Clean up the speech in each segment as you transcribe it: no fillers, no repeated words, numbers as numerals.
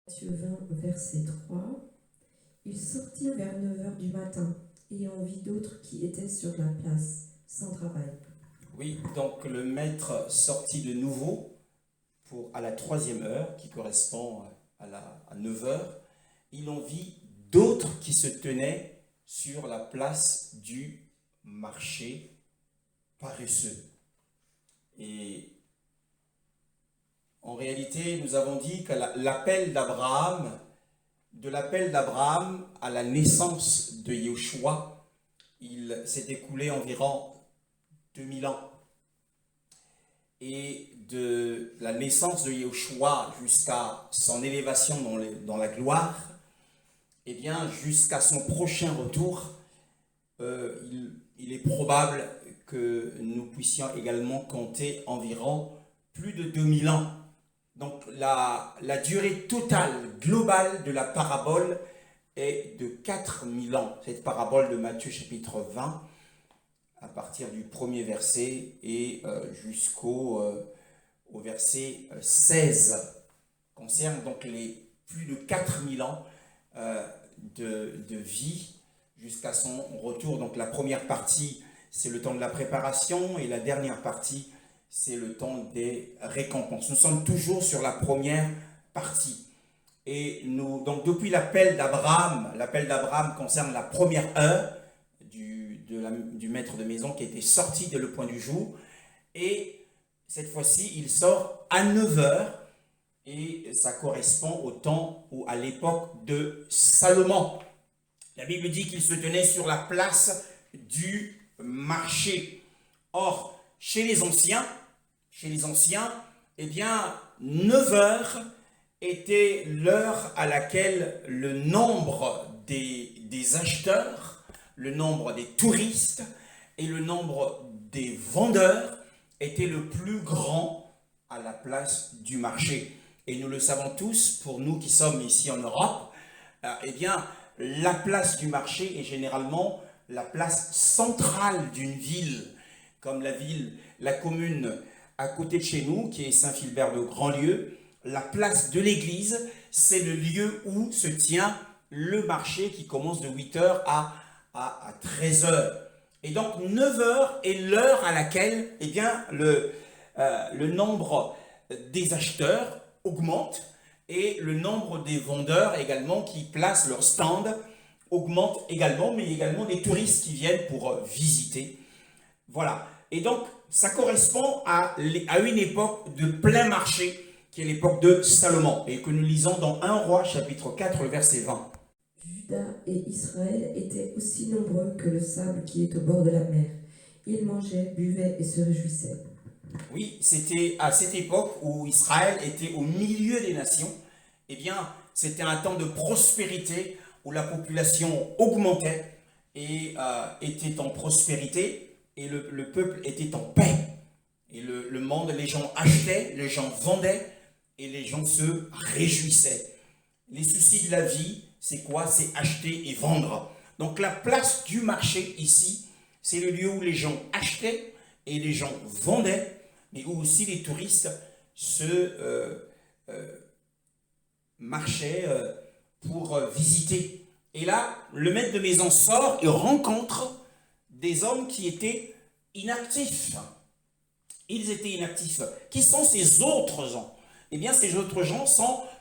Matthieu 20, verset 3. Ils sortirent vers 9 heures du matin, et on vit d'autres qui étaient sur la place, sans travail. Oui, donc le maître sortit de nouveau à la 3e heure, qui correspond à 9 heures. Il en vit d'autres qui se tenaient sur la place du marché paresseux. Et en réalité, nous avons dit que de l'appel d'Abraham à la naissance de Yeshua, il s'est écoulé environ 2000 ans. Et de la naissance de Yeshua jusqu'à son élévation dans la gloire, et bien jusqu'à son prochain retour, il est probable que nous puissions également compter environ plus de 2000 ans. Donc la durée totale, globale de la parabole est de 4000 ans. Cette parabole de Matthieu chapitre 20, à partir du premier verset et jusqu'au au verset 16, concerne donc les plus de 4000 ans de vie jusqu'à son retour. Donc la première partie, c'est le temps de la préparation, et la dernière partie, c'est le temps des récompenses. Nous sommes toujours sur la première partie. Et donc depuis l'appel d'Abraham concerne la première heure du maître de maison qui était sorti dès le point du jour. Et cette fois-ci, il sort à 9 heures, et ça correspond au temps ou à l'époque de Salomon. La Bible dit qu'il se tenait sur la place du marché. Or, chez les anciens, eh bien, 9 heures était l'heure à laquelle le nombre des acheteurs, le nombre des touristes et le nombre des vendeurs était le plus grand à la place du marché. Et nous le savons tous, pour nous qui sommes ici en Europe, eh bien, la place du marché est généralement la place centrale d'une ville, comme la commune à côté de chez nous, qui est Saint-Philbert de Grandlieu. La place de l'église, c'est le lieu où se tient le marché qui commence de 8h à 13h. Et donc 9h est l'heure à laquelle eh bien, le nombre des acheteurs augmente, et le nombre des vendeurs également qui placent leur stand augmente également, mais également des touristes qui viennent pour visiter. Voilà. Et donc, ça correspond à une époque de plein marché, qui est l'époque de Salomon, et que nous lisons dans 1 Roi, chapitre 4, le verset 20. Juda et Israël étaient aussi nombreux que le sable qui est au bord de la mer. Ils mangeaient, buvaient et se réjouissaient. Oui, c'était à cette époque où Israël était au milieu des nations. Eh bien, c'était un temps de prospérité où la population augmentait et était en prospérité, et le peuple était en paix. Et le monde, les gens achetaient, les gens vendaient, et les gens se réjouissaient. Les soucis de la vie, c'est quoi? C'est acheter et vendre. Donc la place du marché ici, c'est le lieu où les gens achetaient et les gens vendaient, mais où aussi les touristes marchaient pour visiter. Et là, le maître de maison sort et rencontre des hommes qui étaient inactifs. Ils étaient inactifs. Qui sont ces autres gens? Eh bien, ces autres gens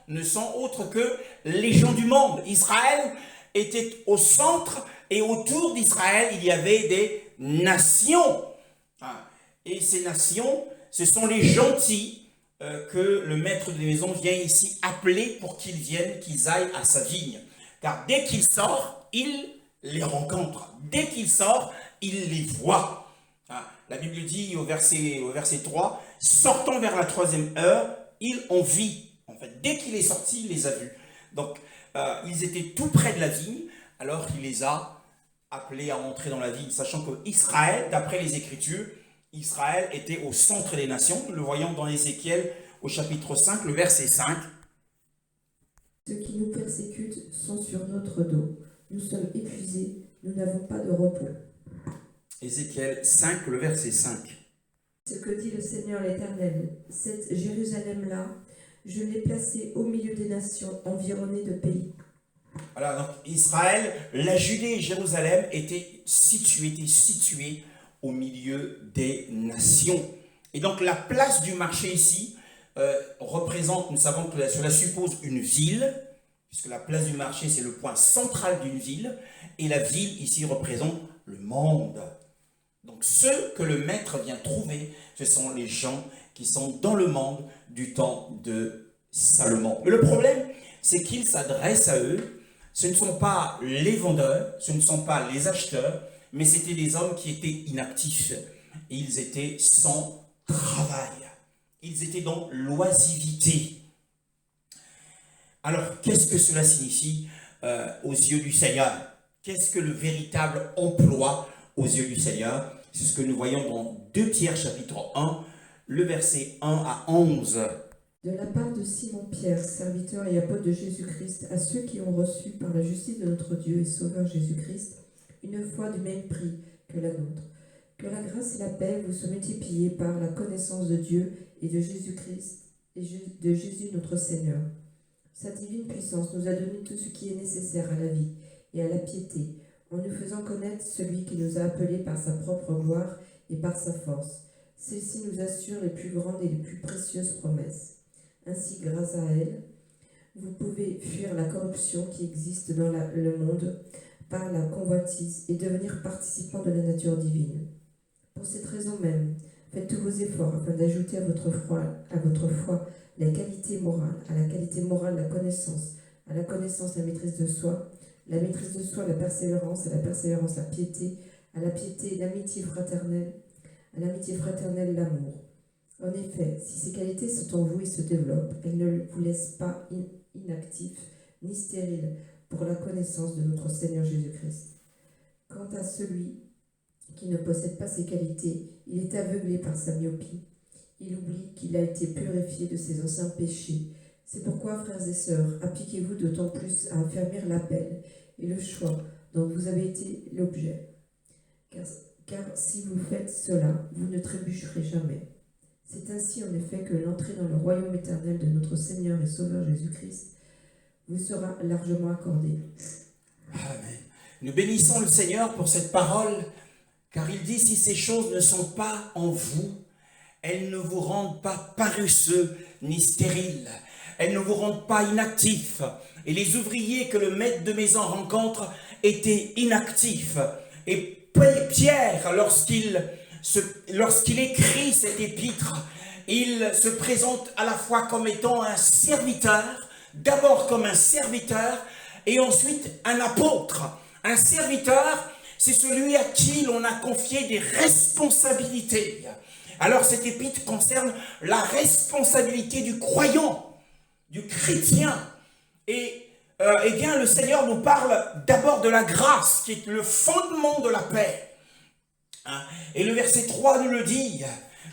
ne sont autres que les gens du monde. Israël était au centre, et autour d'Israël, il y avait des nations. Et ces nations, ce sont les gentils que le maître de maison vient ici appeler pour qu'ils viennent, qu'ils aillent à sa vigne. Car dès qu'il sort, il les rencontre. Dès qu'il sort, il les voit. La Bible dit au verset 3, sortant vers la 3e heure, il en vit. En fait, dès qu'il est sorti, il les a vus. Donc, ils étaient tout près de la vigne, alors il les a appelés à entrer dans la vigne, sachant que Israël, d'après les Écritures, Israël était au centre des nations. Nous le voyons dans Ézéchiel au chapitre 5, le verset 5. Ceux qui nous persécutent sont sur notre dos. Nous sommes épuisés, nous n'avons pas de repos. Ézéchiel 5, le verset 5. Ce que dit le Seigneur l'Éternel, cette Jérusalem-là Je l'ai placé au milieu des nations, environné de pays. Voilà, donc Israël, la Judée et Jérusalem étaient situés au milieu des nations. Et donc la place du marché ici représente, nous savons que cela suppose une ville, puisque la place du marché c'est le point central d'une ville, et la ville ici représente le monde. Donc ceux que le maître vient trouver, ce sont les gens qui sont dans le monde du temps de Salomon. Mais le problème, c'est qu'il s'adresse à eux. Ce ne sont pas les vendeurs, ce ne sont pas les acheteurs, mais c'était des hommes qui étaient inactifs. Ils étaient sans travail. Ils étaient dans l'oisivité. Alors, qu'est-ce que cela signifie aux yeux du Seigneur? Qu'est-ce que le véritable emploi aux yeux du Seigneur? C'est ce que nous voyons dans 2 Pierre chapitre 1, le verset 1 à 11. De la part de Simon-Pierre, serviteur et apôtre de Jésus-Christ, à ceux qui ont reçu par la justice de notre Dieu et Sauveur Jésus-Christ, une foi du même prix que la nôtre. Que la grâce et la paix vous soient multipliées par la connaissance de Dieu et de Jésus-Christ et de Jésus notre Seigneur. Sa divine puissance nous a donné tout ce qui est nécessaire à la vie et à la piété, en nous faisant connaître celui qui nous a appelés par sa propre gloire et par sa force. Celle-ci nous assure les plus grandes et les plus précieuses promesses. Ainsi, grâce à elle, vous pouvez fuir la corruption qui existe dans le monde par la convoitise et devenir participant de la nature divine. Pour cette raison même, faites tous vos efforts afin d'ajouter à votre foi la qualité morale, à la qualité morale la connaissance, à la connaissance la maîtrise de soi la persévérance, à la persévérance la piété, à la piété l'amitié fraternelle, à l'amitié fraternelle l'amour. En effet, si ces qualités sont en vous et se développent, elles ne vous laissent pas inactifs ni stériles pour la connaissance de notre Seigneur Jésus-Christ. Quant à celui qui ne possède pas ces qualités, il est aveuglé par sa myopie. Il oublie qu'il a été purifié de ses anciens péchés. C'est pourquoi, frères et sœurs, appliquez-vous d'autant plus à affermir l'appel et le choix dont vous avez été l'objet. Car si vous faites cela, vous ne trébucherez jamais. C'est ainsi en effet que l'entrée dans le royaume éternel de notre Seigneur et Sauveur Jésus-Christ vous sera largement accordée. Amen. Nous bénissons le Seigneur pour cette parole, car il dit, si ces choses ne sont pas en vous, elles ne vous rendent pas paresseux ni stériles. Elles ne vous rendent pas inactifs. Et les ouvriers que le maître de maison rencontre étaient inactifs. Et Pierre, lorsqu'il écrit cet épître, il se présente à la fois comme étant un serviteur, d'abord comme un serviteur, et ensuite un apôtre. Un serviteur, c'est celui à qui l'on a confié des responsabilités. Alors cet épître concerne la responsabilité du croyant, du chrétien. Et eh bien le Seigneur nous parle d'abord de la grâce, qui est le fondement de la paix. Et le verset 3 nous le dit,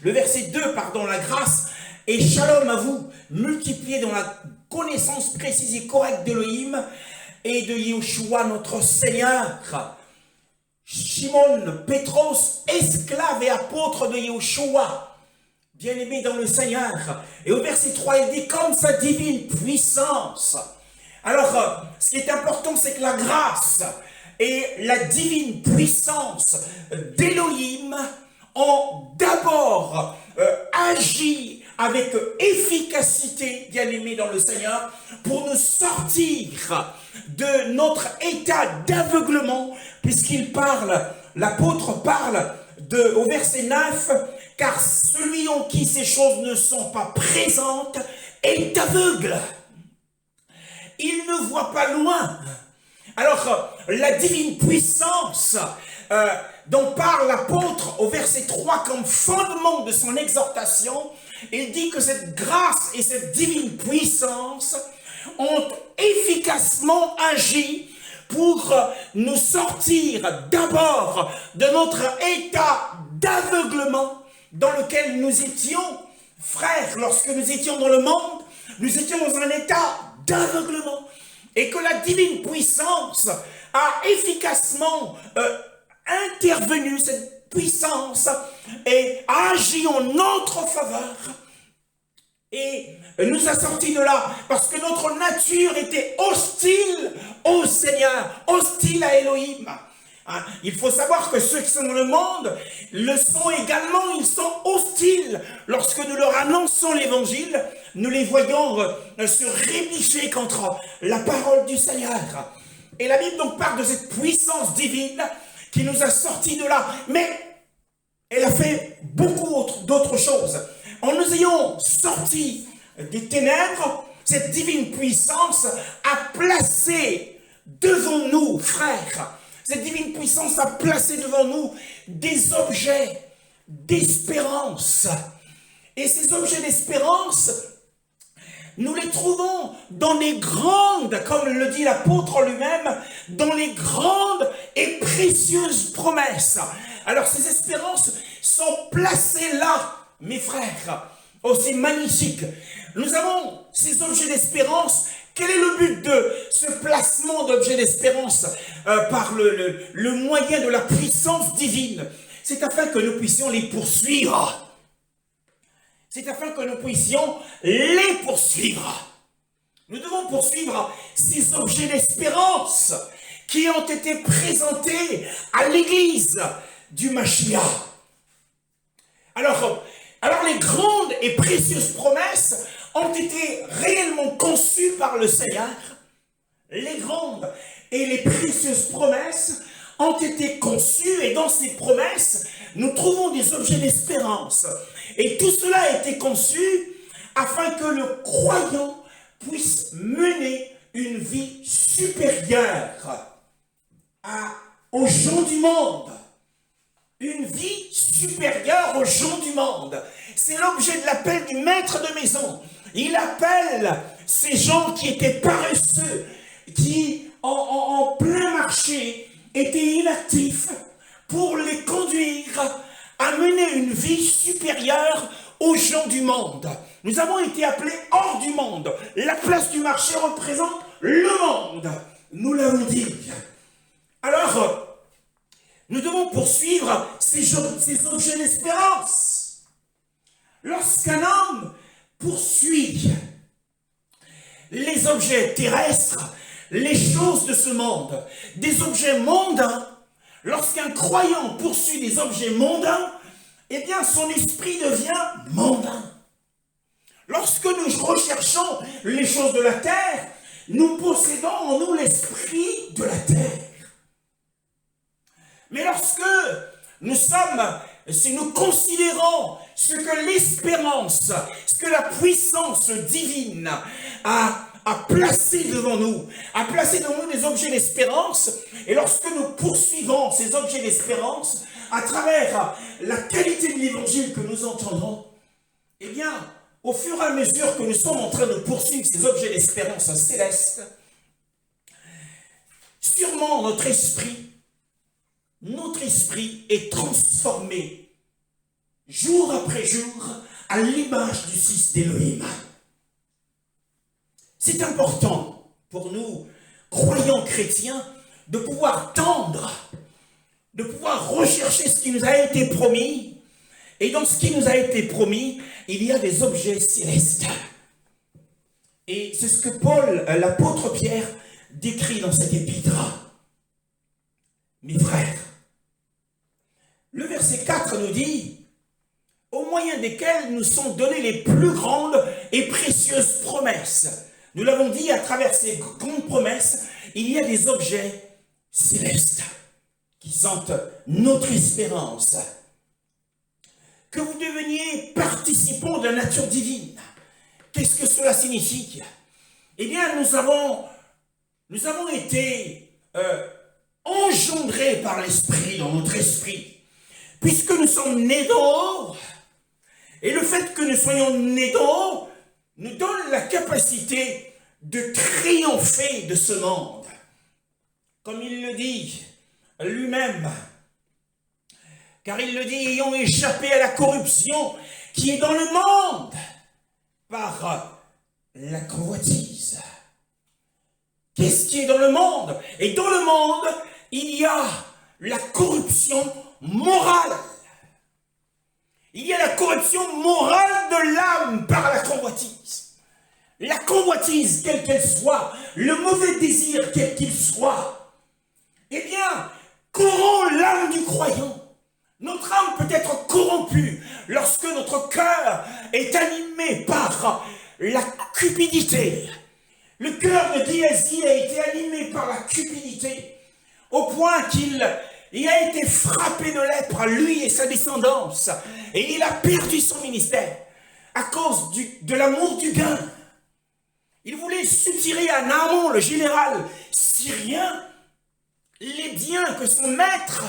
le verset 2, pardon, la grâce et shalom à vous, multipliés dans la connaissance précise et correcte d'Élohim et de Yeshua notre Seigneur. Shimon Pétros, esclave et apôtre de Yeshua, bien-aimé dans le Seigneur. Et au verset 3, il dit comme sa divine puissance. Alors, ce qui est important, c'est que la grâce et la divine puissance d'Élohim ont d'abord agi avec efficacité, bien-aimés dans le Seigneur, pour nous sortir de notre état d'aveuglement, puisqu'il parle, l'apôtre parle au verset 9, car celui en qui ces choses ne sont pas présentes est aveugle. Il ne voit pas loin. Alors, la divine puissance dont parle l'apôtre au verset 3 comme fondement de son exhortation, il dit que cette grâce et cette divine puissance ont efficacement agi pour nous sortir d'abord de notre état d'aveuglement dans lequel nous étions. Frères, lorsque nous étions dans le monde, nous étions dans un état d'aveuglement. Et que la divine puissance a efficacement intervenu, cette puissance, et a agi en notre faveur. et nous a sortis de là parce que notre nature était hostile au Seigneur, hostile à Elohim. Hein, il faut savoir que ceux qui sont dans le monde le sont également, ils sont hostiles. Lorsque nous leur annonçons l'évangile, nous les voyons se rébicher contre la parole du Seigneur. Et la Bible donc parle de cette puissance divine qui nous a sortis de là. Mais elle a fait beaucoup d'autres choses. En nous ayant sortis des ténèbres, cette divine puissance a placé devant nous, frères, cette divine puissance a placé devant nous des objets d'espérance. Et ces objets d'espérance, nous les trouvons dans les grandes, comme le dit l'apôtre lui-même, dans les grandes et précieuses promesses. Alors ces espérances sont placées là, mes frères. Oh, c'est magnifique. Nous avons ces objets d'espérance. Quel est le but de ce placement d'objets d'espérance par le moyen de la puissance divine? C'est afin que nous puissions les poursuivre. C'est afin que nous puissions les poursuivre. Nous devons poursuivre ces objets d'espérance qui ont été présentés à l'église du Mashiach. Alors les grandes et précieuses promesses ont été réellement conçues par le Seigneur. Les grandes et les précieuses promesses ont été conçues et dans ces promesses, nous trouvons des objets d'espérance. Et tout cela a été conçu afin que le croyant puisse mener une vie supérieure aux gens du monde. Une vie supérieure aux gens du monde. C'est l'objet de l'appel du maître de maison. Il appelle ces gens qui étaient paresseux, qui en plein marché étaient inactifs, pour les conduire à mener une vie supérieure aux gens du monde. Nous avons été appelés hors du monde. La place du marché représente le monde. Nous l'avons dit. Alors, nous devons poursuivre ces objets d'espérance. Lorsqu'un homme poursuit les objets terrestres, les choses de ce monde, des objets mondains, lorsqu'un croyant poursuit des objets mondains, eh bien son esprit devient mondain. Lorsque nous recherchons les choses de la terre, nous possédons en nous l'esprit de la terre. Mais lorsque si nous considérons ce que l'espérance, ce que la puissance divine a placé devant nous, des objets d'espérance, et lorsque nous poursuivons ces objets d'espérance à travers la qualité de l'évangile que nous entendons, eh bien, au fur et à mesure que nous sommes en train de poursuivre ces objets d'espérance célestes, sûrement notre esprit est transformé jour après jour à l'image du Fils d'Élohim. C'est important pour nous, croyants chrétiens, de pouvoir tendre, de pouvoir rechercher ce qui nous a été promis. Et dans ce qui nous a été promis, il y a des objets célestes. Et c'est ce que Paul, l'apôtre Pierre, décrit dans cet épître. Mes frères, le verset 4 nous dit, au moyen desquels nous sont données les plus grandes et précieuses promesses. Nous l'avons dit, à travers ces grandes promesses, il y a des objets célestes qui sont notre espérance. Que vous deveniez participants de la nature divine. Qu'est-ce que cela signifie? Eh bien, nous avons été engendrés par l'esprit dans notre esprit, puisque nous sommes nés d'en haut. Et le fait que nous soyons nés d'en haut nous donne la capacité de triompher de ce monde. Comme il le dit lui-même, car il le dit, ayant échappé à la corruption qui est dans le monde par la convoitise. Qu'est-ce qui est dans le monde? Et dans le monde, il y a la corruption morale. Il y a la corruption morale de l'âme par la convoitise. La convoitise, quelle qu'elle soit, le mauvais désir, quel qu'il soit, eh bien, corrompt l'âme du croyant. Notre âme peut être corrompue lorsque notre cœur est animé par la cupidité. Le cœur de Géasi a été animé par la cupidité, au point qu'il a été frappé de lèpre, lui et sa descendance, et il a perdu son ministère à cause de l'amour du gain. Il voulait soutirer à Naaman, le général syrien, les biens que son maître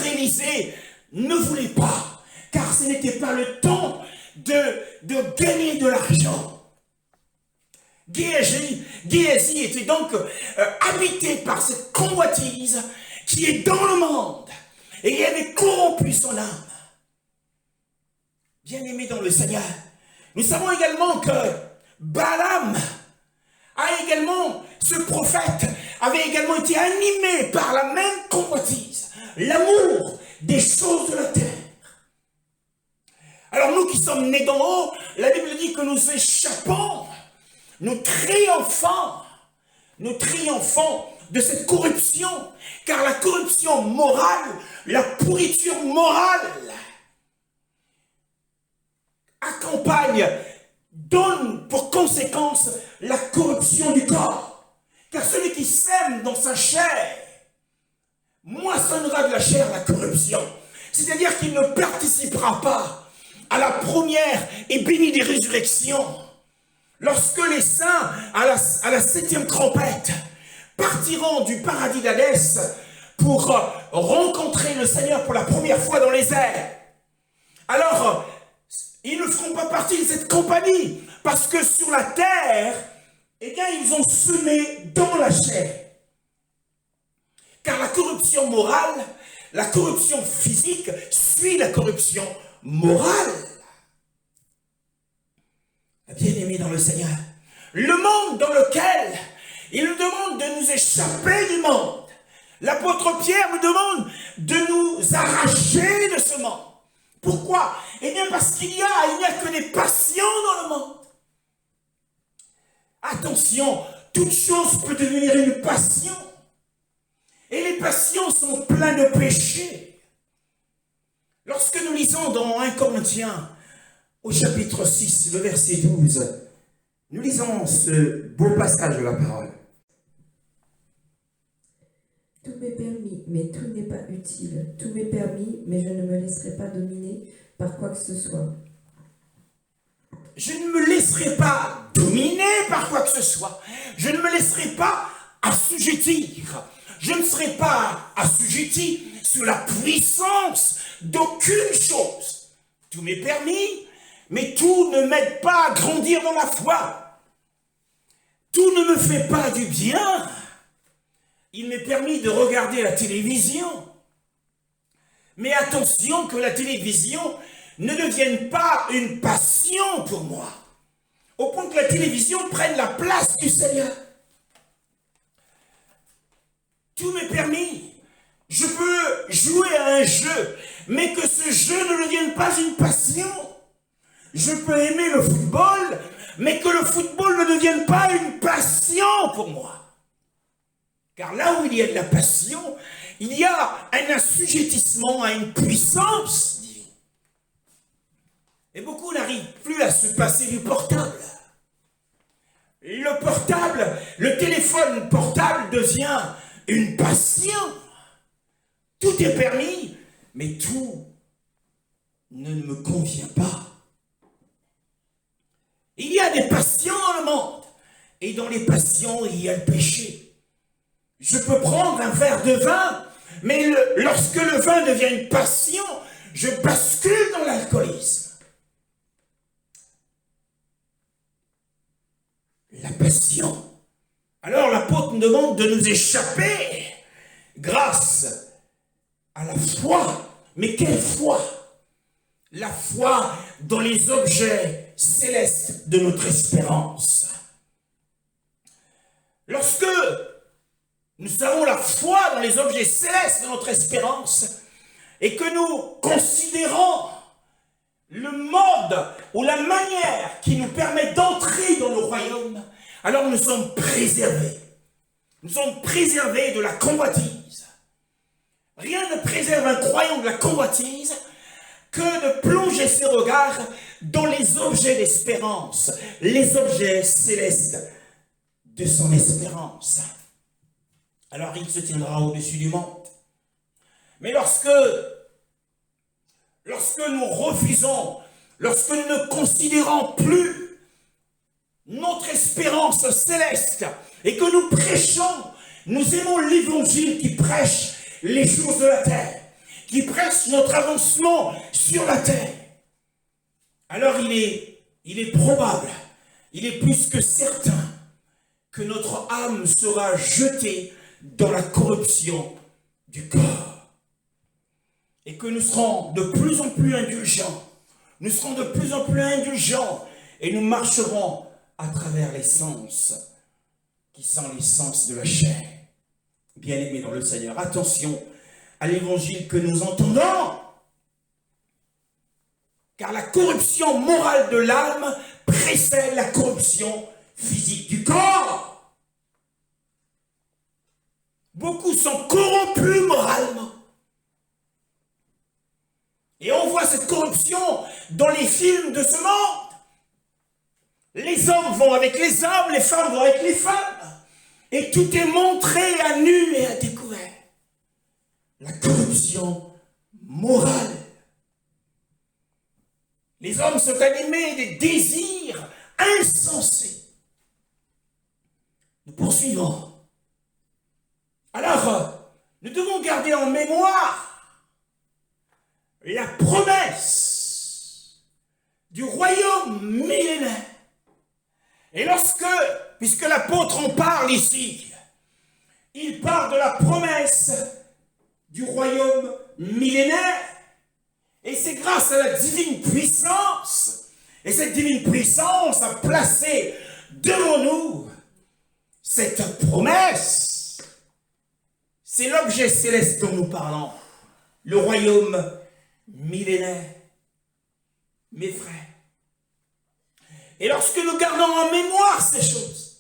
Élisée ne voulait pas, car ce n'était pas le temps de gagner de l'argent. Géasi était donc habité par cette convoitise qui est dans le monde, et il avait corrompu son âme. Bien-aimé dans le Seigneur, nous savons également que Balaam ce prophète avait également été animé par la même convoitise, l'amour des choses de la terre. Alors nous qui sommes nés d'en haut, la Bible dit que nous échappons, nous triomphons de cette corruption, car la corruption morale, la pourriture morale, donne pour conséquence la corruption du corps. Car celui qui sème dans sa chair moissonnera de la chair la corruption. C'est-à-dire qu'il ne participera pas à la première et bénie des résurrections. Lorsque les saints, à la 7e trompette, partiront du paradis d'Hadès pour rencontrer le Seigneur pour la première fois dans les airs, alors ils ne feront pas partie de cette compagnie, parce que sur la terre, eh bien, ils ont semé dans la chair. Car la corruption morale, la corruption physique suit la corruption morale. Bien-aimés dans le Seigneur, le monde dans lequel il nous demande de nous échapper du monde, l'apôtre Pierre nous demande de nous arracher de ce monde. Pourquoi? Eh bien parce qu'il n'y a que des passions dans le monde. Attention, toute chose peut devenir une passion. Et les passions sont pleines de péchés. Lorsque nous lisons dans 1 Corinthiens, au chapitre 6, le verset 12, nous lisons ce beau passage de la parole. Tout m'est permis, mais tout n'est pas utile. Tout m'est permis, mais je ne me laisserai pas dominer par quoi que ce soit. Je ne me laisserai pas dominer par quoi que ce soit. Je ne me laisserai pas assujettir. Je ne serai pas assujetti sous la puissance d'aucune chose. Tout m'est permis, mais tout ne m'aide pas à grandir dans la foi. Tout ne me fait pas du bien. Il m'est permis de regarder la télévision. Mais attention que la télévision ne devienne pas une passion pour moi, au point que la télévision prenne la place du Seigneur. Tout m'est permis. Je peux jouer à un jeu, mais que ce jeu ne devienne pas une passion. Je peux aimer le football, mais que le football ne devienne pas une passion pour moi. Car là où il y a de la passion, il y a un assujettissement à une puissance divine. Et beaucoup n'arrivent plus à se passer du portable. Le téléphone portable devient une passion. Tout est permis, mais tout ne me convient pas. Il y a des passions dans le monde, et dans les passions, il y a le péché. Je peux prendre un verre de vin, mais lorsque le vin devient une passion, je bascule dans l'alcoolisme. La passion. Alors l'apôtre nous demande de nous échapper grâce à la foi. Mais quelle foi? La foi dans les objets célestes de notre espérance. Lorsque nous avons la foi dans les objets célestes de notre espérance et que nous considérons le mode ou la manière qui nous permet d'entrer dans le royaume, alors nous sommes préservés. Nous sommes préservés de la convoitise. Rien ne préserve un croyant de la convoitise que de plonger ses regards dans les objets d'espérance, les objets célestes de son espérance. Alors il se tiendra au-dessus du monde. Mais lorsque nous refusons, lorsque nous ne considérons plus notre espérance céleste et que nous prêchons, nous aimons l'évangile qui prêche les choses de la terre, qui prêche notre avancement sur la terre, alors il est probable, il est plus que certain que notre âme sera jetée dans la corruption du corps. Et que nous serons de plus en plus indulgents. Nous serons de plus en plus indulgents. Et nous marcherons à travers les sens qui sont les sens de la chair. Bien-aimés dans le Seigneur, attention à l'évangile que nous entendons. Car la corruption morale de l'âme précède la corruption physique du corps. Beaucoup sont corrompus moralement. Et on voit cette corruption dans les films de ce monde. Les hommes vont avec les hommes, les femmes vont avec les femmes. Et tout est montré à nu et à découvert. La corruption morale. Les hommes sont animés des désirs insensés. Nous poursuivons. Alors, nous devons garder en mémoire la promesse du royaume millénaire. Et puisque l'apôtre en parle ici, il parle de la promesse du royaume millénaire. Et c'est grâce à la divine puissance, et cette divine puissance a placé devant nous cette promesse. C'est l'objet céleste dont nous parlons, le royaume millénaire. Mes frères, et lorsque nous gardons en mémoire ces choses,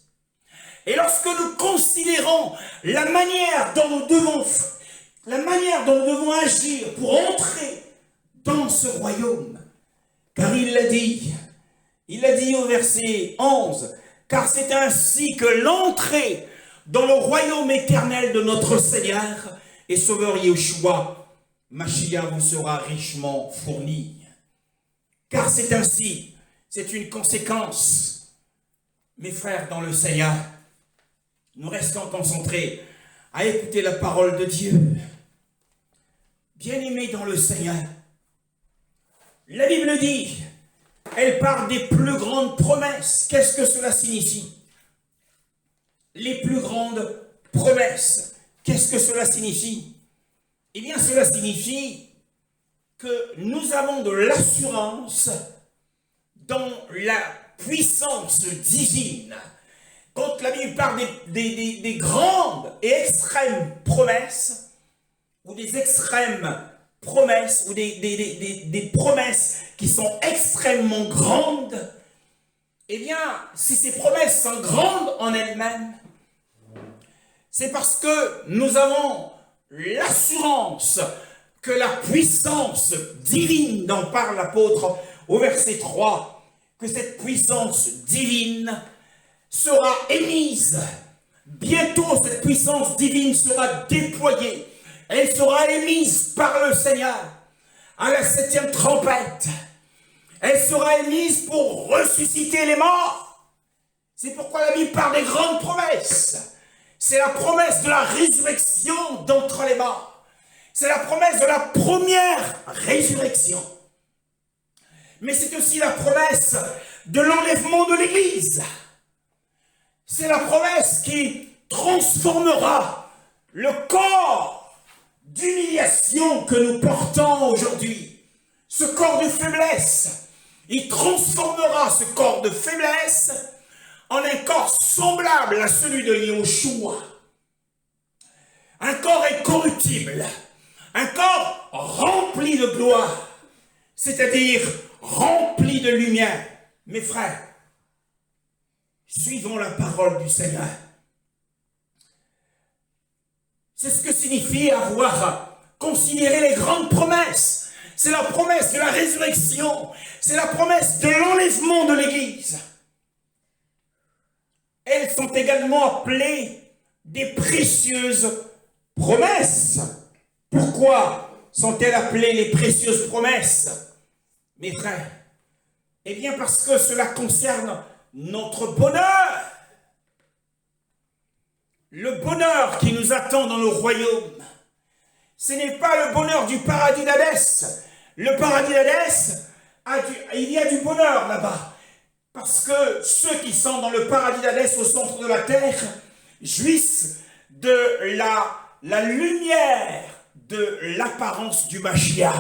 et lorsque nous considérons la manière dont nous devons agir pour entrer dans ce royaume, car il l'a dit au verset 11, car c'est ainsi que l'entrée dans le royaume éternel de notre Seigneur et Sauveur Yeshua, Mashiach, vous sera richement fournie. Car c'est ainsi, c'est une conséquence. Mes frères dans le Seigneur, nous restons concentrés à écouter la parole de Dieu. Bien-aimés dans le Seigneur, la Bible dit, elle parle des plus grandes promesses. Qu'est-ce que cela signifie? Les plus grandes promesses. Qu'est-ce que cela signifie? Eh bien, cela signifie que nous avons de l'assurance dans la puissance divine. Quand la Bible parle des grandes et extrêmes promesses, ou des extrêmes promesses, ou des promesses qui sont extrêmement grandes, eh bien, si ces promesses sont grandes en elles-mêmes, c'est parce que nous avons l'assurance que la puissance divine dont parle l'apôtre au verset 3, que cette puissance divine sera émise. Bientôt, cette puissance divine sera déployée. Elle sera émise par le Seigneur à la 7e trompette. Elle sera émise pour ressusciter les morts. C'est pourquoi la Bible parle des grandes promesses. C'est la promesse de la résurrection d'entre les morts. C'est la promesse de la première résurrection. Mais c'est aussi la promesse de l'enlèvement de l'Église. C'est la promesse qui transformera le corps d'humiliation que nous portons aujourd'hui. Ce corps de faiblesse, il transformera ce corps de faiblesse en un corps semblable à celui de Yeshua. Un corps incorruptible, un corps rempli de gloire, c'est-à-dire remplis de lumière. Mes frères, suivons la parole du Seigneur. C'est ce que signifie avoir considéré les grandes promesses. C'est la promesse de la résurrection. C'est la promesse de l'enlèvement de l'Église. Elles sont également appelées des précieuses promesses. Pourquoi sont-elles appelées les précieuses promesses, mes frères? Eh bien parce que cela concerne notre bonheur. Le bonheur qui nous attend dans le royaume. Ce n'est pas le bonheur du paradis d'Hadès. Le paradis d'Hadès, il y a du bonheur là-bas. Parce que ceux qui sont dans le paradis d'Hadès au centre de la terre jouissent de la lumière de l'apparence du Mashiach.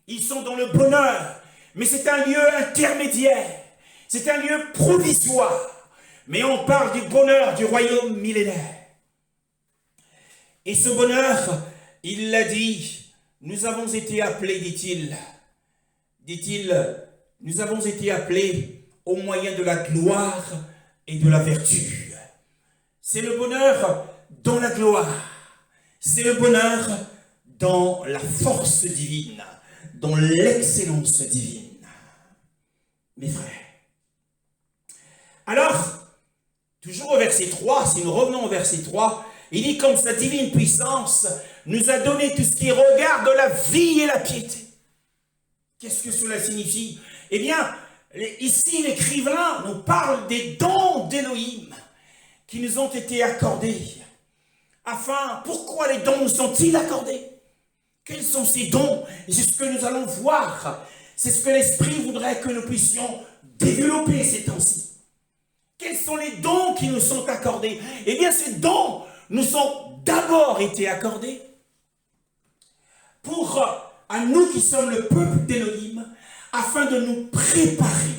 Ils sont dans le bonheur, mais c'est un lieu intermédiaire. C'est un lieu provisoire. Mais on parle du bonheur du royaume millénaire. Et ce bonheur, il l'a dit, nous avons été appelés, dit-il, nous avons été appelés au moyen de la gloire et de la vertu. C'est le bonheur dans la gloire. C'est le bonheur dans la force divine, dans l'excellence divine. Mes frères. Alors, toujours au verset 3, si nous revenons au verset 3, il dit comme sa divine puissance nous a donné tout ce qui regarde la vie et la piété. Qu'est-ce que cela signifie? Eh bien, ici l'écrivain nous parle des dons d'Élohim qui nous ont été accordés. Pourquoi les dons nous sont-ils accordés? Quels sont ces dons? Et c'est ce que nous allons voir. C'est ce que l'Esprit voudrait que nous puissions développer ces temps-ci. Quels sont les dons qui nous sont accordés? Eh bien, ces dons nous ont d'abord été accordés pour, à nous qui sommes le peuple d'Élohim, afin de nous préparer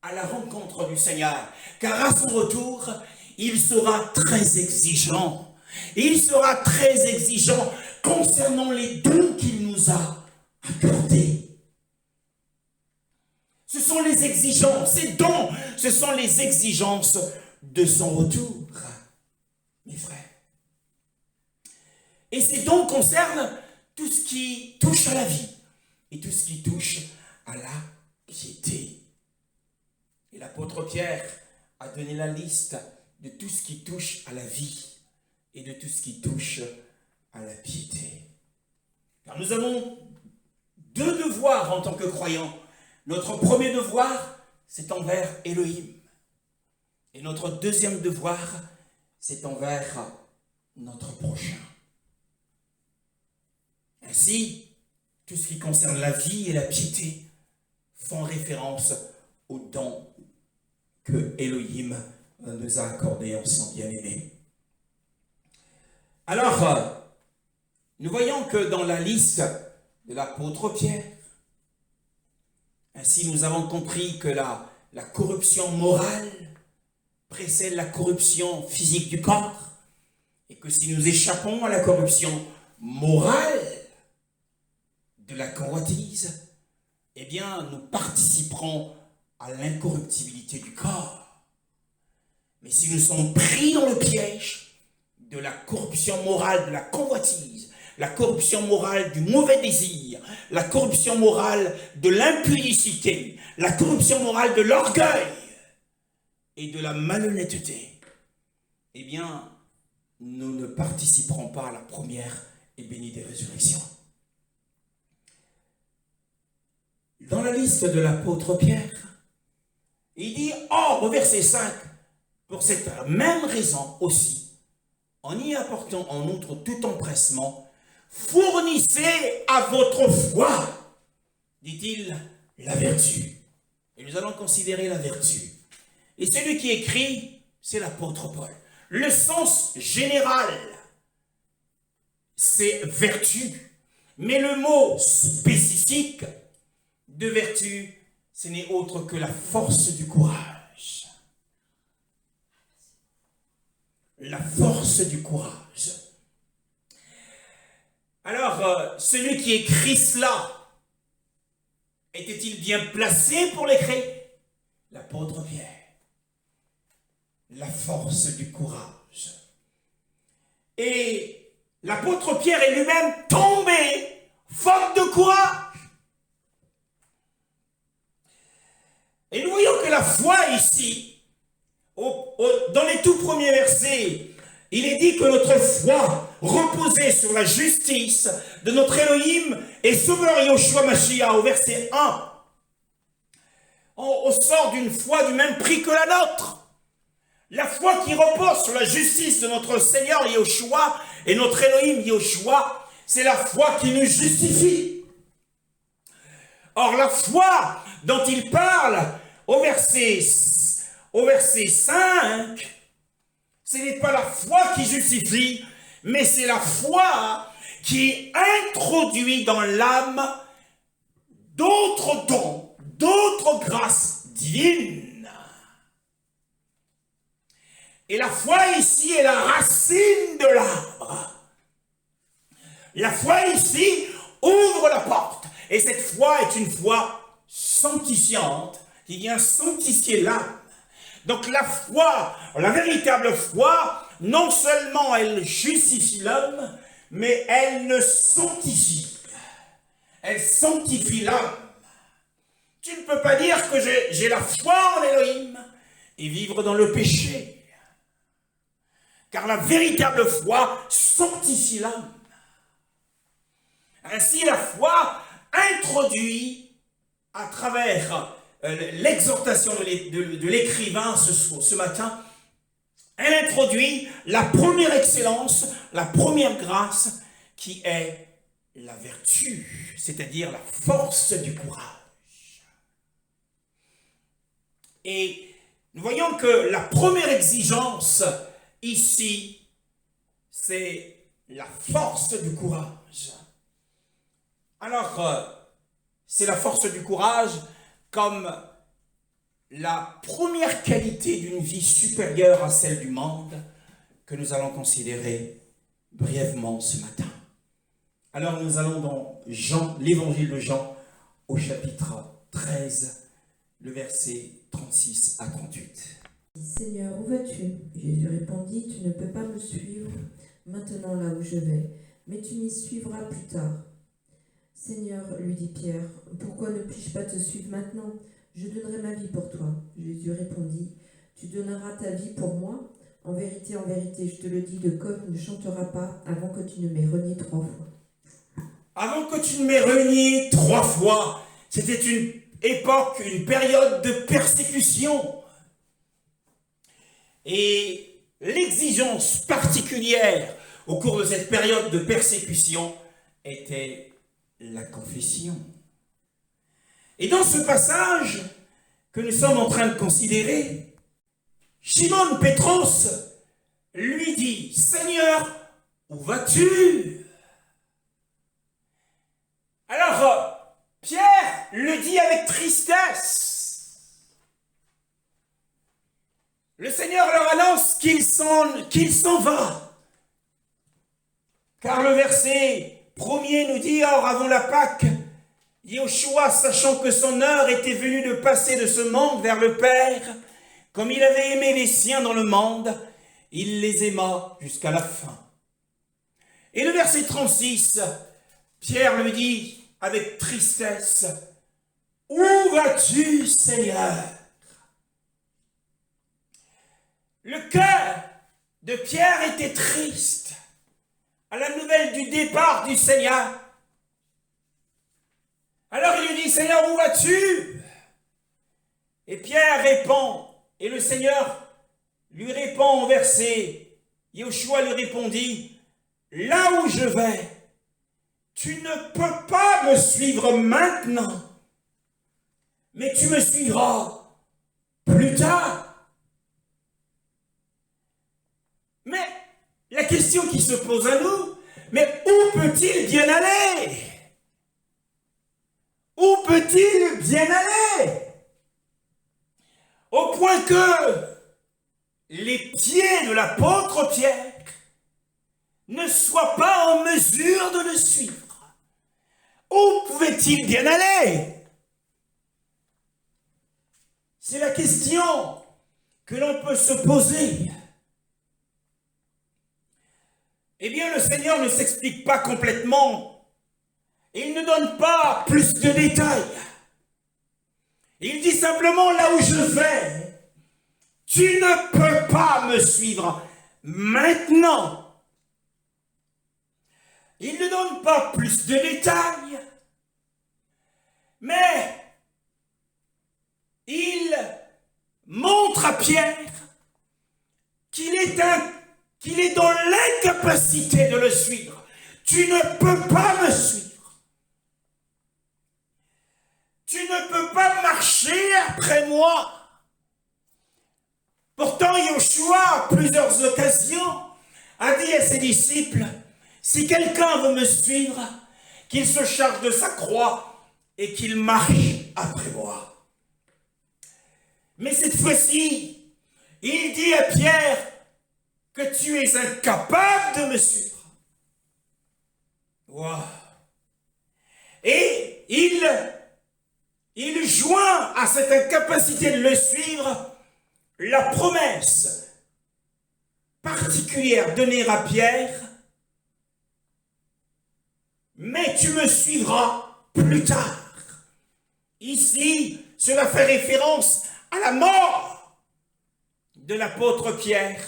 à la rencontre du Seigneur. Car à son retour, il sera très exigeant. Il sera très exigeant concernant les dons qu'il nous a accordés. Ce sont les exigences, ces dons, ce sont les exigences de son retour, mes frères. Et ces dons concernent tout ce qui touche à la vie et tout ce qui touche à la piété. Et l'apôtre Pierre a donné la liste de tout ce qui touche à la vie et de tout ce qui touche à la piété. Car nous avons deux devoirs en tant que croyants. Notre premier devoir, c'est envers Elohim. Et notre deuxième devoir, c'est envers notre prochain. Ainsi, tout ce qui concerne la vie et la piété font référence aux dons que Elohim nous a accordés en son bien-aimé. Alors, nous voyons que dans la liste de l'apôtre Pierre, ainsi nous avons compris que la corruption morale précède la corruption physique du corps, et que si nous échappons à la corruption morale de la convoitise, eh bien nous participerons à l'incorruptibilité du corps. Mais si nous sommes pris dans le piège de la corruption morale de la convoitise, la corruption morale du mauvais désir, la corruption morale de l'impudicité, la corruption morale de l'orgueil et de la malhonnêteté, eh bien, nous ne participerons pas à la première et bénie des résurrections. Dans la liste de l'apôtre Pierre, il dit, au verset 5, pour cette même raison aussi, en y apportant en outre tout empressement, fournissez à votre foi, dit-il, la vertu. Et nous allons considérer la vertu. Et celui qui écrit, c'est l'apôtre Paul. Le sens général, c'est vertu. Mais le mot spécifique de vertu, ce n'est autre que la force du courage. La force du courage. Alors, celui qui écrit cela, était-il bien placé pour l'écrire? L'apôtre Pierre. La force du courage. Et l'apôtre Pierre est lui-même tombé, faute de courage. Et nous voyons que la foi ici, dans les tout premiers versets, il est dit que notre foi reposait sur la justice de notre Elohim et Sauveur Yahushua Mashiach, au verset 1. On sort d'une foi du même prix que la nôtre. La foi qui repose sur la justice de notre Seigneur Yahushua et notre Elohim Yahushua, c'est la foi qui nous justifie. Or, la foi dont il parle au verset 5, ce n'est pas la foi qui justifie, mais c'est la foi qui introduit dans l'âme d'autres dons, d'autres grâces divines. Et la foi ici est la racine de l'arbre. La foi ici ouvre la porte. Et cette foi est une foi sanctifiante qui vient sanctifier l'âme. Donc la foi, la véritable foi, non seulement elle justifie l'homme, mais elle le sanctifie. Elle sanctifie l'homme. Tu ne peux pas dire que j'ai la foi en Elohim et vivre dans le péché. Car la véritable foi sanctifie l'homme. Ainsi, la foi introduit à travers l'exhortation de l'écrivain ce matin, elle introduit la première excellence, la première grâce qui est la vertu, c'est-à-dire la force du courage. Et nous voyons que la première exigence ici, c'est la force du courage. Alors, c'est la force du courage comme la première qualité d'une vie supérieure à celle du monde que nous allons considérer brièvement ce matin. Alors nous allons dans l'évangile de Jean au chapitre 13, le verset 36 à 38. Seigneur, où vas-tu? Jésus répondit, tu ne peux pas me suivre maintenant là où je vais, mais tu m'y suivras plus tard. Seigneur, lui dit Pierre, pourquoi ne puis-je pas te suivre maintenant? Je donnerai ma vie pour toi. Jésus répondit, tu donneras ta vie pour moi? En vérité, je te le dis, le coq ne chantera pas avant que tu ne m'aies renié 3 fois. Avant que tu ne m'aies renié 3 fois, c'était une époque, une période de persécution. Et l'exigence particulière au cours de cette période de persécution était la confession. Et dans ce passage que nous sommes en train de considérer, Shimon Pétros lui dit, Seigneur, où vas-tu? Alors, Pierre le dit avec tristesse. Le Seigneur leur annonce qu'il s'en va. Car le verset 1er nous dit, or avant la Pâque, Yahushua, sachant que son heure était venue de passer de ce monde vers le Père, comme il avait aimé les siens dans le monde, il les aima jusqu'à la fin. Et le verset 36, Pierre lui dit avec tristesse, où vas-tu, Seigneur? Le cœur de Pierre était triste à la nouvelle du départ du Seigneur. Alors il lui dit, Seigneur, où vas-tu? Et Pierre répond, et le Seigneur lui répond en verset, Yahushua lui répondit, là où je vais, tu ne peux pas me suivre maintenant, mais tu me suivras plus tard. Mais la question qui se pose à nous, mais où peut-il bien aller? Où peut-il bien aller? Au point que les pieds de l'apôtre Pierre ne soient pas en mesure de le suivre. Où pouvait-il bien aller? C'est la question que l'on peut se poser. Eh bien, le Seigneur ne s'explique pas complètement. Il ne donne pas plus de détails. Il dit simplement, là où je vais, tu ne peux pas me suivre maintenant. Il ne donne pas plus de détails, mais il montre à Pierre qu'il est dans l'incapacité de le suivre. Tu ne peux pas me suivre. Tu ne peux pas marcher après moi. Pourtant, Yoshua, à plusieurs occasions, a dit à ses disciples, si quelqu'un veut me suivre, qu'il se charge de sa croix et qu'il marche après moi. Mais cette fois-ci, il dit à Pierre que tu es incapable de me suivre. Wow. Et il joint à cette incapacité de le suivre la promesse particulière donnée à Pierre, mais tu me suivras plus tard. Ici, cela fait référence à la mort de l'apôtre Pierre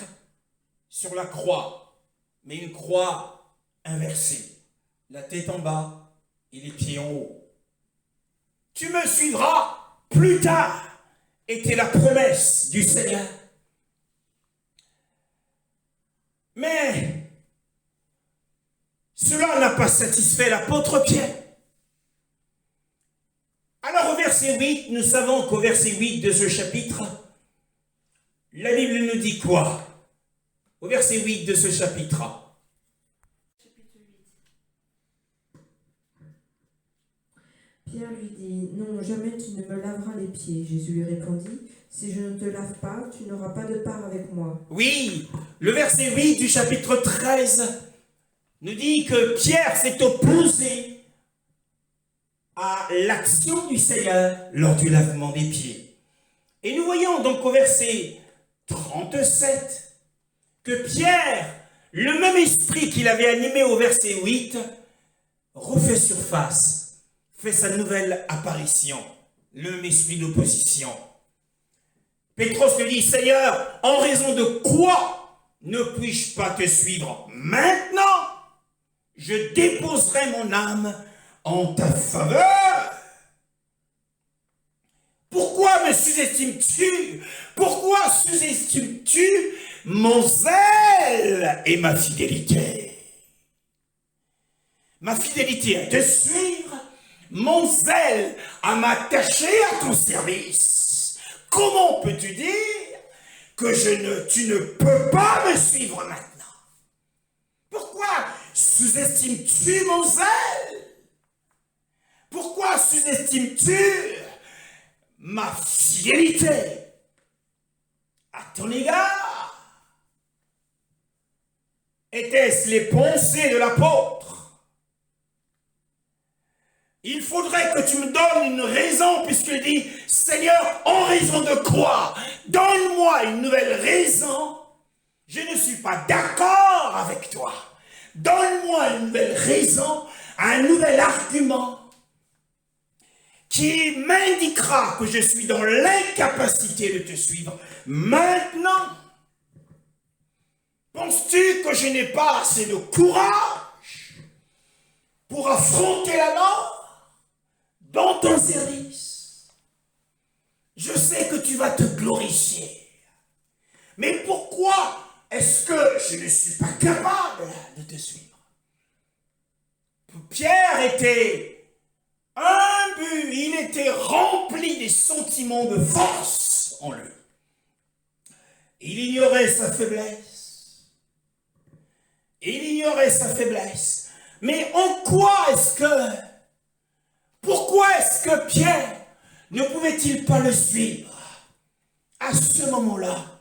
sur la croix, mais une croix inversée, la tête en bas et les pieds en haut. Tu me suivras plus tard, était la promesse du Seigneur. Mais cela n'a pas satisfait l'apôtre Pierre. Alors au verset 8, nous savons qu'au verset 8 de ce chapitre, la Bible nous dit quoi? Au verset 8 de ce chapitre. Pierre lui dit, non, jamais tu ne me laveras les pieds. Jésus lui répondit, si je ne te lave pas, tu n'auras pas de part avec moi. Oui, le verset 8 du chapitre 13 nous dit que Pierre s'est opposé à l'action du Seigneur lors du lavement des pieds. Et nous voyons donc au verset 37 que Pierre, le même esprit qu'il avait animé au verset 8, refait surface, fait sa nouvelle apparition, le même esprit d'opposition. Pétros lui dit, Seigneur, en raison de quoi ne puis-je pas te suivre maintenant? Je déposerai mon âme en ta faveur. Pourquoi me sous-estimes-tu? Pourquoi sous-estimes-tu mon zèle et ma fidélité? Ma fidélité à te suivre, mon zèle à m'attacher à ton service. Comment peux-tu dire que tu ne peux pas me suivre maintenant? Pourquoi sous-estimes-tu mon zèle? Pourquoi sous-estimes-tu ma fidélité à ton égard? Étaient-ce les pensées de l'apôtre? Il faudrait que tu me donnes une raison, puisqu'il dit, Seigneur, en raison de quoi? Donne-moi une nouvelle raison. Je ne suis pas d'accord avec toi. Donne-moi une nouvelle raison, un nouvel argument qui m'indiquera que je suis dans l'incapacité de te suivre. Maintenant, penses-tu que je n'ai pas assez de courage pour affronter la mort dans ton service? Je sais que tu vas te glorifier. Mais pourquoi est-ce que je ne suis pas capable de te suivre? Pierre était imbu, il était rempli des sentiments de force en lui. Il ignorait sa faiblesse. Mais pourquoi est-ce que Pierre ne pouvait-il pas le suivre à ce moment-là?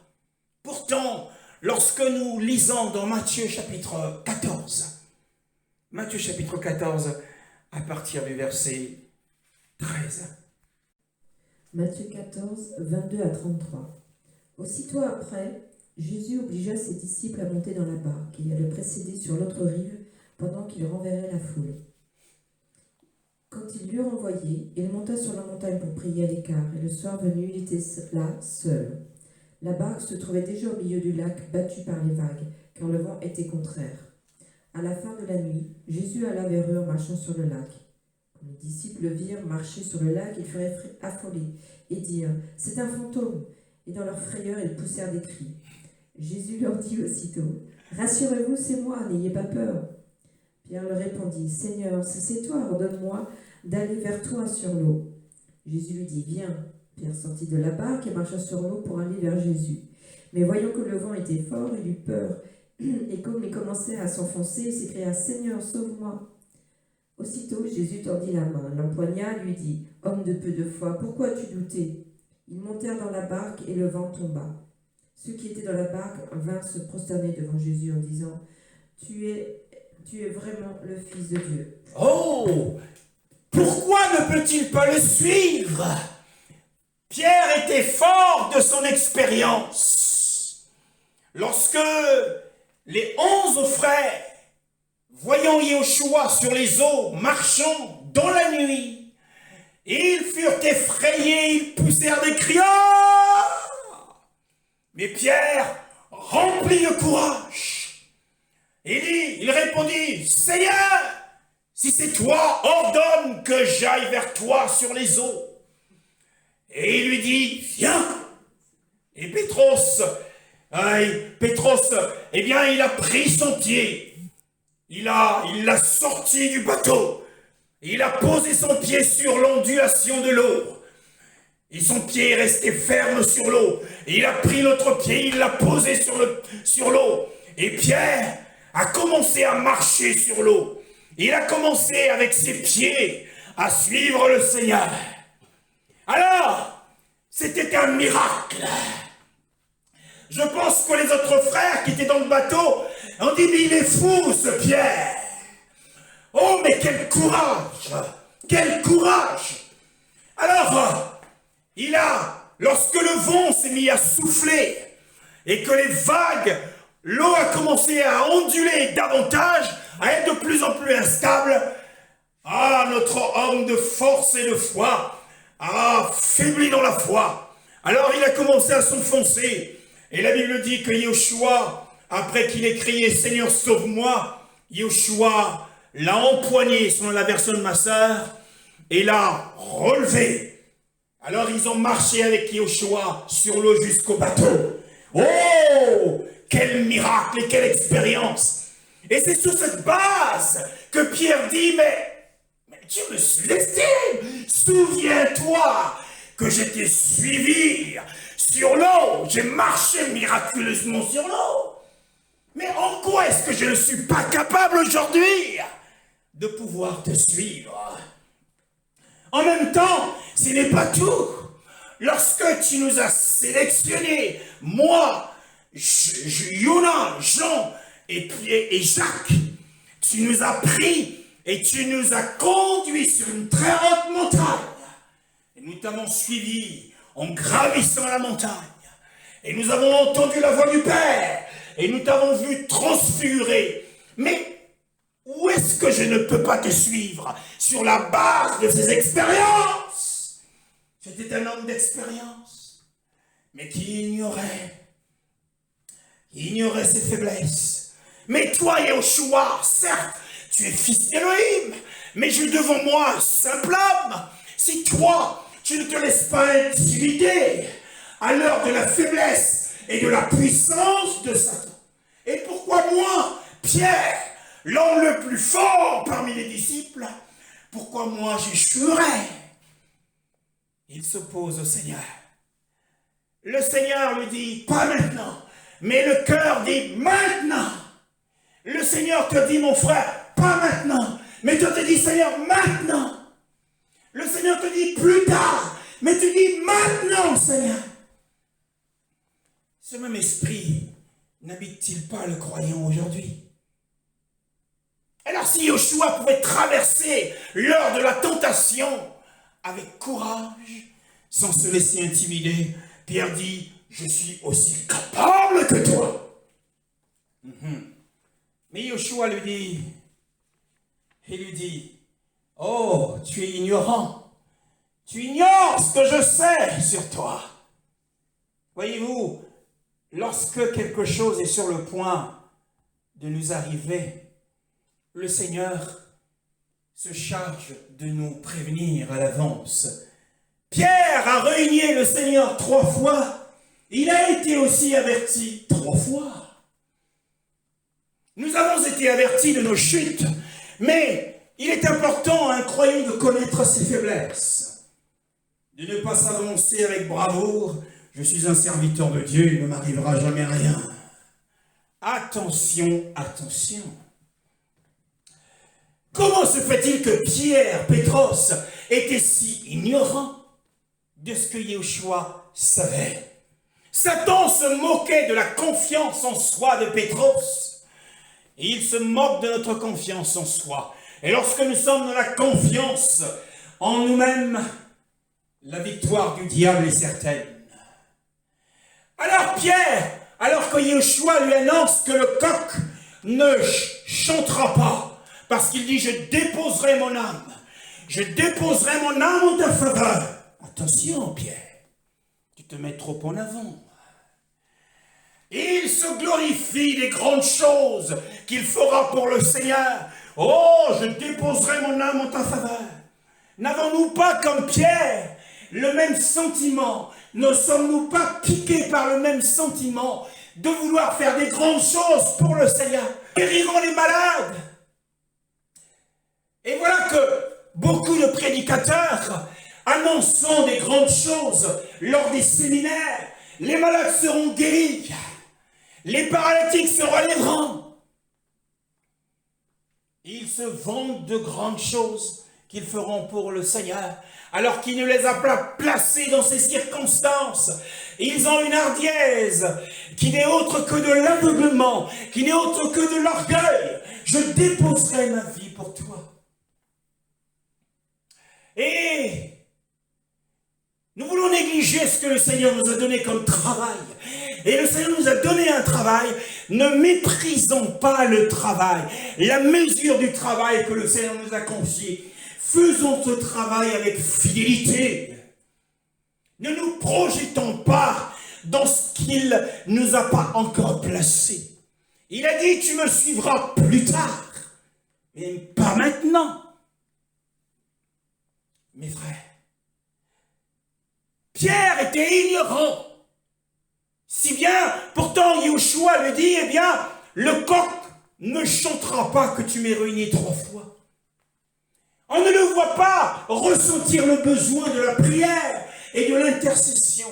Pourtant, lorsque nous lisons dans Matthieu chapitre 14, à partir du verset 13. Matthieu 14, 22 à 33. Aussitôt après, Jésus obligea ses disciples à monter dans la barque et à le précéder sur l'autre rive pendant qu'il renverrait la foule. Quand il l'eut renvoyé, il monta sur la montagne pour prier à l'écart, et le soir venu, il était là, seul. La barque se trouvait déjà au milieu du lac, battue par les vagues, car le vent était contraire. À la fin de la nuit, Jésus alla vers eux en marchant sur le lac. Quand les disciples le virent marcher sur le lac, ils furent affolés et dirent « C'est un fantôme !» Et dans leur frayeur, ils poussèrent des cris. Jésus leur dit aussitôt « Rassurez-vous, c'est moi, n'ayez pas peur !» Pierre leur répondit « Seigneur, si c'est toi, ordonne-moi d'aller vers toi sur l'eau. » Jésus lui dit « Viens !» Pierre sortit de la barque et marcha sur l'eau pour aller vers Jésus. Mais voyant que le vent était fort, il eut peur. Et comme il commençait à s'enfoncer, il s'écria « Seigneur, sauve-moi !» Aussitôt, Jésus tendit la main, l'empoigna, lui dit « Homme de peu de foi, pourquoi as-tu douté ?» Ils montèrent dans la barque et le vent tomba. Ceux qui étaient dans la barque vinrent se prosterner devant Jésus en disant « Tu es vraiment le Fils de Dieu. » Oh! Pourquoi ne peut-il pas le suivre? Pierre était fort de son expérience. Lorsque les 11 frères, voyant Yahushua sur les eaux, marchant dans la nuit, ils furent effrayés, ils poussèrent des cris. Mais Pierre, rempli de courage, il répondit, Seigneur, si c'est toi, ordonne que j'aille vers toi sur les eaux. Et il lui dit, viens. Et Pétros, eh bien, il a pris son pied. Il l'a sorti du bateau. Il a posé son pied sur l'ondulation de l'eau. Et son pied est resté ferme sur l'eau. Et il a pris l'autre pied, il l'a posé sur l'eau. Et Pierre a commencé à marcher sur l'eau. Il a commencé avec ses pieds à suivre le Seigneur. Alors, c'était un miracle. Je pense que les autres frères qui étaient dans le bateau ont dit, mais il est fou ce Pierre. Oh, mais quel courage! Quel courage! Alors, lorsque le vent s'est mis à souffler et que les vagues, l'eau a commencé à onduler davantage, à être de plus en plus instable, notre homme de force et de foi a faibli dans la foi. Alors il a commencé à s'enfoncer. Et la Bible dit que Yahushua, après qu'il ait crié « Seigneur, sauve-moi », Yahushua l'a empoigné, selon la version de ma sœur, et l'a relevé. Alors ils ont marché avec Yahushua sur l'eau jusqu'au bateau. Oh, quel miracle et quelle expérience! Et c'est sur cette base que Pierre dit, mais Dieu me sous-estime. Souviens-toi que je t'ai suivi sur l'eau. J'ai marché miraculeusement sur l'eau. Mais en quoi est-ce que je ne suis pas capable aujourd'hui de pouvoir te suivre? En même temps, ce n'est pas tout. Lorsque tu nous as sélectionnés, moi, Yona, Jean et Jacques, tu nous as pris et tu nous as conduits sur une très haute montagne. Et nous t'avons suivi en gravissant la montagne. Et nous avons entendu la voix du Père. Et nous t'avons vu transfigurer. Mais où est-ce que je ne peux pas te suivre? Sur la base de ces expériences. J'étais un homme d'expérience, mais qui ignorait ses faiblesses. Mais toi, Yahushua, certes, tu es fils d'Élohim, mais j'ai devant moi un simple homme. Si toi, tu ne te laisses pas intimider à l'heure de la faiblesse et de la puissance de Satan. Et pourquoi moi, Pierre, l'homme le plus fort parmi les disciples, pourquoi moi j'échouerais? Il s'oppose au Seigneur. Le Seigneur lui dit, pas maintenant, mais le cœur dit maintenant. Le Seigneur te dit, mon frère, pas maintenant, mais toi te dis, Seigneur, maintenant. Le Seigneur te dit plus tard, mais tu dis maintenant, Seigneur. Ce même esprit n'habite-t-il pas le croyant aujourd'hui? Alors si Yahushua pouvait traverser l'heure de la tentation avec courage, sans se laisser intimider, Pierre dit, je suis aussi capable que toi. Mais Yoshua lui dit, oh, tu es ignorant. Tu ignores ce que je sais sur toi. Voyez-vous, lorsque quelque chose est sur le point de nous arriver, le Seigneur se charge de nous prévenir à l'avance. Pierre a renié le Seigneur 3 fois. Il a été aussi averti 3 fois. Nous avons été avertis de nos chutes, mais il est important à un croyant de connaître ses faiblesses, de ne pas s'avancer avec bravoure. Je suis un serviteur de Dieu, il ne m'arrivera jamais rien. Attention, attention. Comment se fait-il que Pierre, Pétros, était si ignorant de ce que Yoshua savait? Satan se moquait de la confiance en soi de Pétros. Et il se moque de notre confiance en soi. Et lorsque nous sommes dans la confiance en nous-mêmes, la victoire du diable est certaine. Alors Pierre, alors que Yoshua lui annonce que le coq ne chantera pas, parce qu'il dit, je déposerai mon âme. Je déposerai mon âme en ta faveur. Attention, Pierre, tu te mets trop en avant. Il se glorifie des grandes choses qu'il fera pour le Seigneur. Oh, je déposerai mon âme en ta faveur. N'avons-nous pas, comme Pierre, le même sentiment? Ne sommes-nous pas piqués par le même sentiment de vouloir faire des grandes choses pour le Seigneur? Guérirons les malades. Et voilà que beaucoup de prédicateurs annonçant des grandes choses lors des séminaires. Les malades seront guéris. Les paralytiques se relèveront. Ils se vantent de grandes choses qu'ils feront pour le Seigneur, alors qu'il ne les a pas placés dans ces circonstances. Ils ont une hardiesse qui n'est autre que de l'aveuglement, qui n'est autre que de l'orgueil. Je déposerai ma vie pour toi. Et nous voulons négliger ce que le Seigneur nous a donné comme travail. Et le Seigneur nous a donné un travail. Ne méprisons pas le travail, la mesure du travail que le Seigneur nous a confié. Faisons ce travail avec fidélité. Ne nous projetons pas dans ce qu'il ne nous a pas encore placé. Il a dit, tu me suivras plus tard, mais pas maintenant. Mes frères, Pierre était ignorant. Si bien, pourtant, Yoshua lui dit, eh bien, le coq ne chantera pas que tu m'aies ruiné 3 fois. On ne le voit pas ressentir le besoin de la prière et de l'intercession.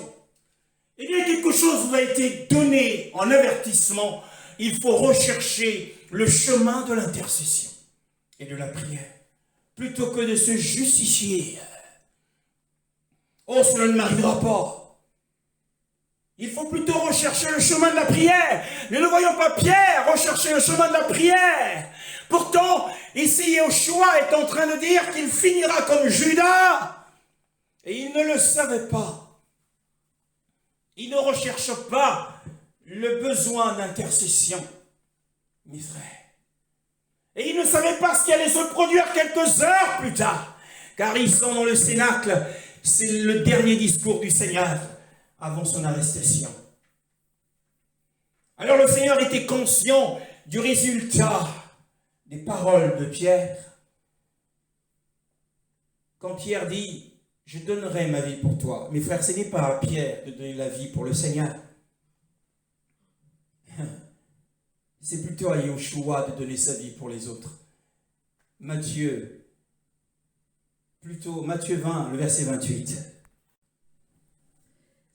Eh bien, quelque chose vous a été donné en avertissement. Il faut rechercher le chemin de l'intercession et de la prière, plutôt que de se justifier. Oh, cela ne m'arrivera pas. Il faut plutôt rechercher le chemin de la prière. Nous ne voyons pas Pierre rechercher le chemin de la prière. Pourtant, ici, Yoshua est en train de dire qu'il finira comme Judas. Et il ne le savait pas. Il ne recherche pas le besoin d'intercession, mes frères. Et il ne savait pas ce qui allait se produire quelques heures plus tard. Car ils sont dans le cénacle. C'est le dernier discours du Seigneur avant son arrestation. Alors le Seigneur était conscient du résultat des paroles de Pierre. Quand Pierre dit « Je donnerai ma vie pour toi », mes frères, ce n'est pas à Pierre de donner la vie pour le Seigneur. C'est plutôt à Yoshua de donner sa vie pour les autres. Matthieu 20, le verset 28.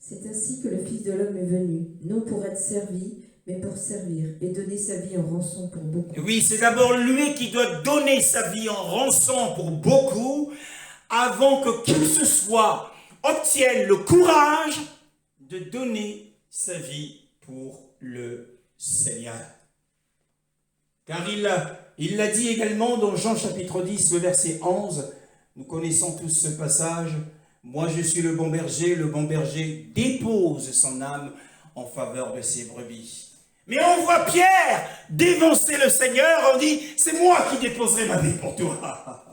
C'est ainsi que le Fils de l'homme est venu, non pour être servi, mais pour servir et donner sa vie en rançon pour beaucoup. Oui, c'est d'abord lui qui doit donner sa vie en rançon pour beaucoup, avant que qui que ce soit obtienne le courage de donner sa vie pour le Seigneur. Car il l'a dit également dans Jean chapitre 10, le verset 11, nous connaissons tous ce passage, Moi, je suis le bon berger dépose son âme en faveur de ses brebis. Mais on voit Pierre dévancer le Seigneur, on dit, c'est moi qui déposerai ma vie pour toi.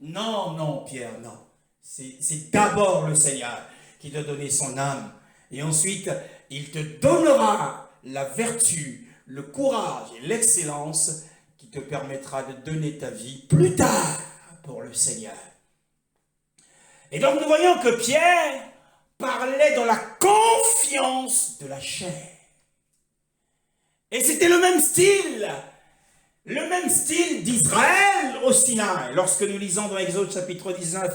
Non, non, Pierre, non. C'est d'abord le Seigneur qui t'a donné son âme. Et ensuite, il te donnera la vertu, le courage et l'excellence qui te permettra de donner ta vie plus tard pour le Seigneur. Et donc nous voyons que Pierre parlait dans la confiance de la chair. Et c'était le même style d'Israël au Sinaï, lorsque nous lisons dans Exode chapitre 19,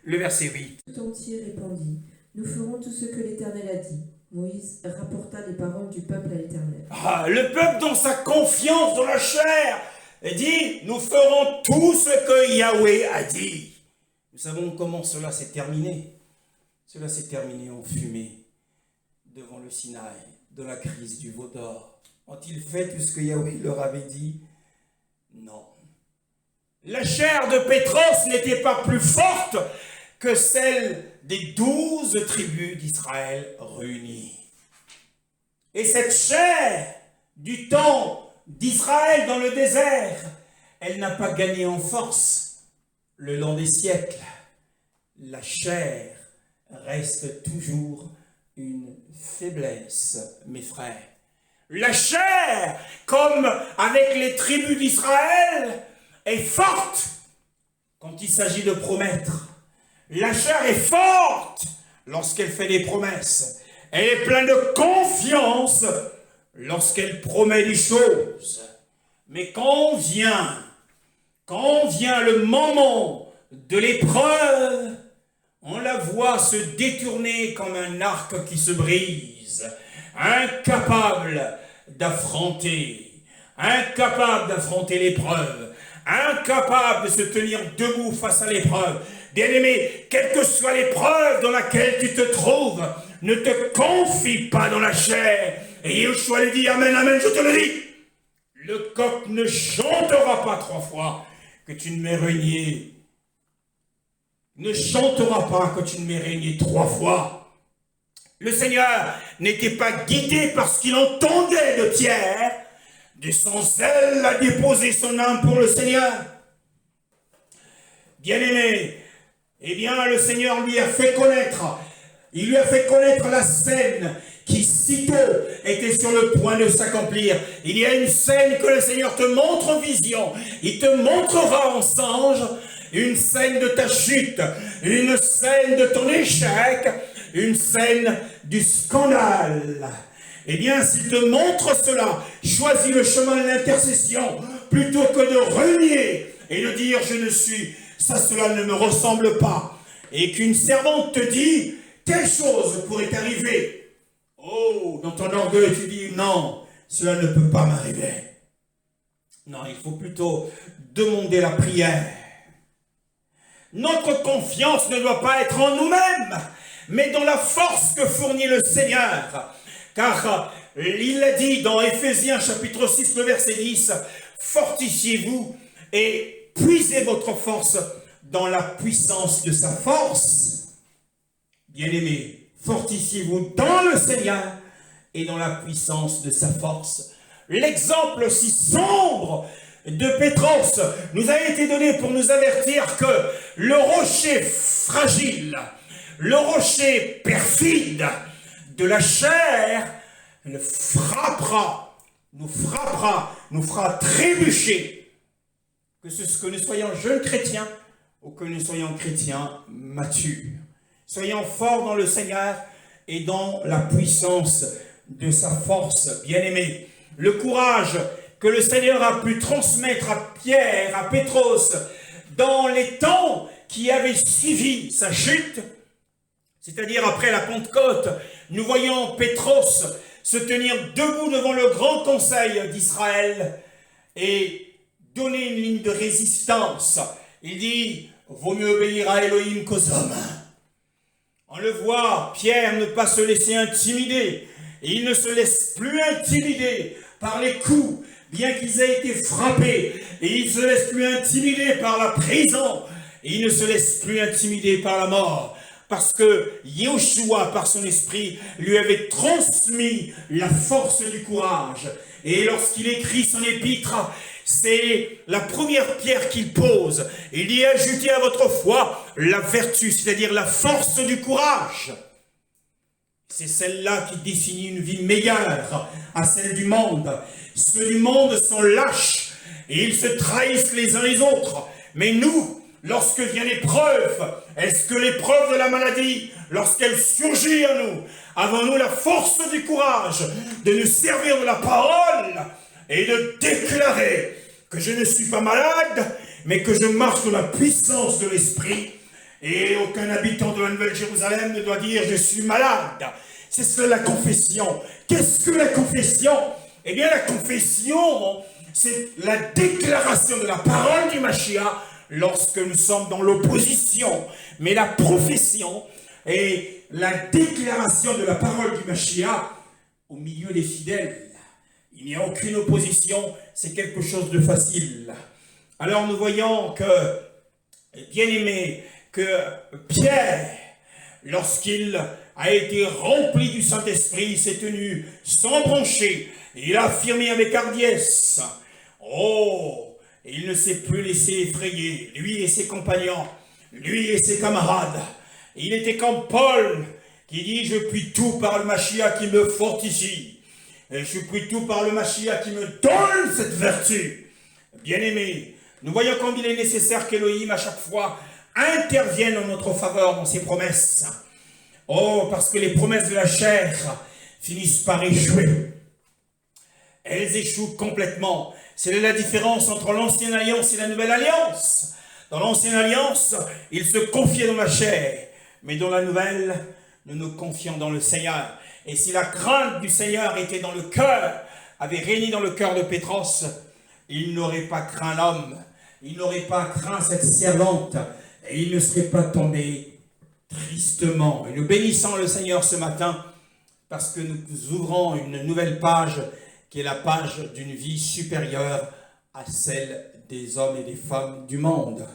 le verset 8. Tout entier répondit, nous ferons tout ce que l'Éternel a dit. Moïse rapporta les paroles du peuple à l'Éternel. Le peuple dans sa confiance dans la chair dit, nous ferons tout ce que Yahweh a dit. Nous savons comment cela s'est terminé. Cela s'est terminé en fumée devant le Sinaï, de la crise du veau d'or. Ont-ils fait tout ce que Yahweh leur avait dit? Non. La chair de Pétros n'était pas plus forte que celle des 12 tribus d'Israël réunies. Et cette chair du temps d'Israël dans le désert, elle n'a pas gagné en force le long des siècles. La chair reste toujours une faiblesse, mes frères. La chair, comme avec les tribus d'Israël, est forte quand il s'agit de promettre. La chair est forte lorsqu'elle fait des promesses. Elle est pleine de confiance lorsqu'elle promet des choses. Mais quand vient le moment de l'épreuve, on la voit se détourner comme un arc qui se brise, incapable d'affronter l'épreuve, incapable de se tenir debout face à l'épreuve. Bien-aimé, quelle que soit l'épreuve dans laquelle tu te trouves, ne te confie pas dans la chair. Et Yeshua lui dit, amen, amen, je te le dis. Le coq ne chantera pas 3 fois que tu ne m'aies régné. Ne chantera pas que tu ne m'aies régné 3 fois. Le Seigneur n'était pas guidé parce qu'il entendait de Pierre, de son zèle à déposer son âme pour le Seigneur. Bien-aimé, eh bien le Seigneur lui a fait connaître, il lui a fait connaître la scène qui sitôt était sur le point de s'accomplir. Il y a une scène que le Seigneur te montre en vision, il te montrera en songe, une scène de ta chute, une scène de ton échec, une scène du scandale. Eh bien, s'il te montre cela, choisis le chemin de l'intercession plutôt que de renier et de dire « je ne suis, ça cela ne me ressemble pas ». Et qu'une servante te dit « telle chose pourrait t'arriver ». Oh, dans ton orgueil, tu dis « non, cela ne peut pas m'arriver ». Non, il faut plutôt demander la prière. Notre confiance ne doit pas être en nous-mêmes, mais dans la force que fournit le Seigneur. Car il l'a dit dans Éphésiens chapitre 6, le verset 10, « Fortifiez-vous et puisez votre force dans la puissance de sa force. » Bien-aimés, fortifiez-vous dans le Seigneur et dans la puissance de sa force. L'exemple aussi sombre de Pétros nous a été donné pour nous avertir que le rocher fragile, le rocher perfide de la chair nous fera trébucher. Que nous soyons jeunes chrétiens ou que nous soyons chrétiens matures. Soyons forts dans le Seigneur et dans la puissance de sa force. Bien-aimés, le courage que le Seigneur a pu transmettre à Pierre, à Pétros, dans les temps qui avaient suivi sa chute, c'est-à-dire après la Pentecôte, nous voyons Pétros se tenir debout devant le grand conseil d'Israël et donner une ligne de résistance. Il dit, vaut mieux obéir à Elohim qu'aux hommes. On le voit, Pierre ne pas se laisser intimider. Et il ne se laisse plus intimider par les coups, bien qu'ils aient été frappés. Et il ne se laisse plus intimider par la prison. Et il ne se laisse plus intimider par la mort. parce que Yeshua, par son esprit, lui avait transmis la force du courage. Et lorsqu'il écrit son épître, c'est la première pierre qu'il pose. Il dit: ajoutez à votre foi la vertu, c'est-à-dire la force du courage. C'est celle-là qui définit une vie meilleure à celle du monde. Ceux du monde sont lâches et ils se trahissent les uns les autres. Mais nous, lorsque vient l'épreuve, est-ce que l'épreuve de la maladie, lorsqu'elle surgit à nous, avons-nous la force du courage de nous servir de la parole et de déclarer que je ne suis pas malade, mais que je marche dans la puissance de l'esprit, et aucun habitant de la Nouvelle-Jérusalem ne doit dire: je suis malade. C'est cela la confession. Qu'est-ce que la confession? Eh bien, la confession, c'est la déclaration de la parole du Mashiach lorsque nous sommes dans l'opposition. Mais la profession est la déclaration de la parole du Mashiach au milieu des fidèles. Il n'y a aucune opposition, c'est quelque chose de facile. Alors nous voyons que, bien aimé, que Pierre, lorsqu'il a été rempli du Saint-Esprit, s'est tenu sans broncher, et il a affirmé avec hardiesse: oh, il ne s'est plus laissé effrayer, lui et ses compagnons, lui et ses camarades. Il était comme Paul, qui dit: je puis tout par le Mashiach qui me fortifie. Et je puis tout par le Mashiach qui me donne cette vertu. Bien-aimés, nous voyons combien il est nécessaire qu'Élohim, à chaque fois, intervienne en notre faveur dans ses promesses. Oh, parce que les promesses de la chair finissent par échouer. Elles échouent complètement. C'est la différence entre l'ancienne alliance et la nouvelle alliance. Dans l'ancienne alliance, il se confiait dans la chair. Mais dans la nouvelle, nous nous confions dans le Seigneur. Et si la crainte du Seigneur était dans le cœur, avait régné dans le cœur de Pétros, il n'aurait pas craint l'homme, il n'aurait pas craint cette servante, et il ne serait pas tombé tristement. Et nous bénissons le Seigneur ce matin, parce que nous ouvrons une nouvelle page, qui est la page d'une vie supérieure à celle des hommes et des femmes du monde.